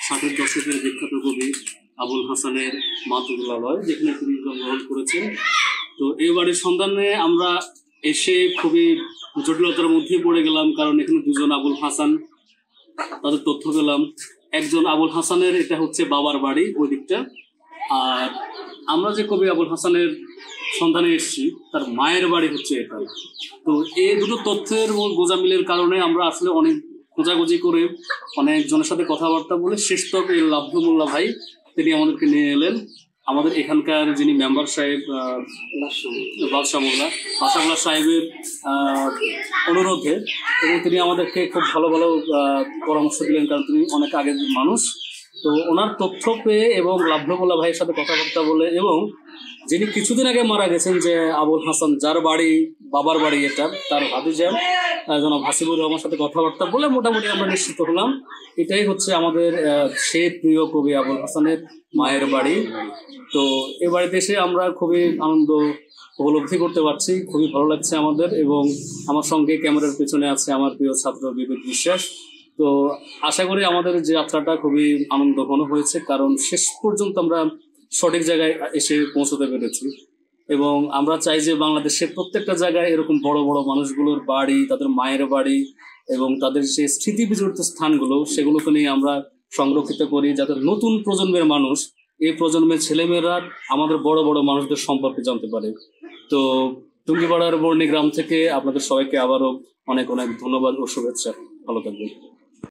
ষাটের দশকের বিখ্যাত কবি আবুল হাসানের মাতুল্লালয়, যেখানে তিনি জন্মগ্রহণ করেছেন। তো এই বাড়ির সন্ধানে আমরা এসে খুবই জটিলতার মধ্যে পড়ে গেলাম, কারণ এখানে দুজন আবুল হাসান, তাদের তথ্য পেলাম। একজন আবুল হাসানের এটা হচ্ছে বাবার বাড়ি ওই দিকটা, আর আমরা যে কবি আবুল হাসানের সন্ধানে এসেছি তার মায়ের বাড়ি হচ্ছে এটা। তো এই দুটো তথ্যের গোজামিলের কারণে আমরা আসলে অনেক খোঁজাখুঁজি করে অনেকজনের সাথে কথাবার্তা বলে শেষতক এই লাভলু মোল্লা ভাই তিনি আমাদেরকে নিয়ে এলেন। আমাদের এখানকার যিনি মেম্বার সাহেব বাদশাহ মোল্লা সাহেবের অনুরোধে, এবং তিনি আমাদেরকে খুব ভালো ভালো পরামর্শ দিলেন, কারণ তিনি অনেক আগের মানুষ। তো ওনার তথ্য পেয়ে এবং লাভলু মোল্লা ভাইয়ের সাথে কথাবার্তা বলে, এবং যিনি কিছুদিন আগে মারা গেছেন যে আবুল হাসান, যার বাড়ি বাবার বাড়ি এটা, তার ভাতিজা জনাব হাসিবুর রহমানের সাথে কথাবার্তা বলে মোটামুটি আমরা নিশ্চিত হলাম এটাই হচ্ছে আমাদের সেই প্রিয় কবি আবুল হাসানের মায়ের বাড়ি। তো এ বাড়িতে এসে আমরা খুবই আনন্দ উপলব্ধি করতে পারছি, খুবই ভালো লাগছে আমাদের। এবং আমার সঙ্গে ক্যামেরার পেছনে আছে আমার প্রিয় ছাত্র বিবেক বিশ্বাস। তো আশা করি আমাদের যে যাত্রাটা খুবই আনন্দঘন হয়েছে, কারণ শেষ পর্যন্ত আমরা সঠিক জায়গায় এসে পৌঁছতে পেরেছি। এবং আমরা চাই যে বাংলাদেশের প্রত্যেকটা জায়গায় এরকম বড় বড় মানুষগুলোর বাড়ি, তাদের মায়ের বাড়ি এবং তাদের যে স্মৃতি বিজড়িত স্থানগুলো, সেগুলোকে নিয়ে আমরা সংরক্ষিত করি, যাতে নতুন প্রজন্মের মানুষ, এই প্রজন্মের ছেলেমেয়েরা আমাদের বড় বড় মানুষদের সম্পর্কে জানতে পারে। তো টুঙ্গিপাড়ার বর্ণী গ্রাম থেকে আপনাদের সবাইকে আবারও অনেক অনেক ধন্যবাদ ও শুভেচ্ছা। ভালো থাকবেন।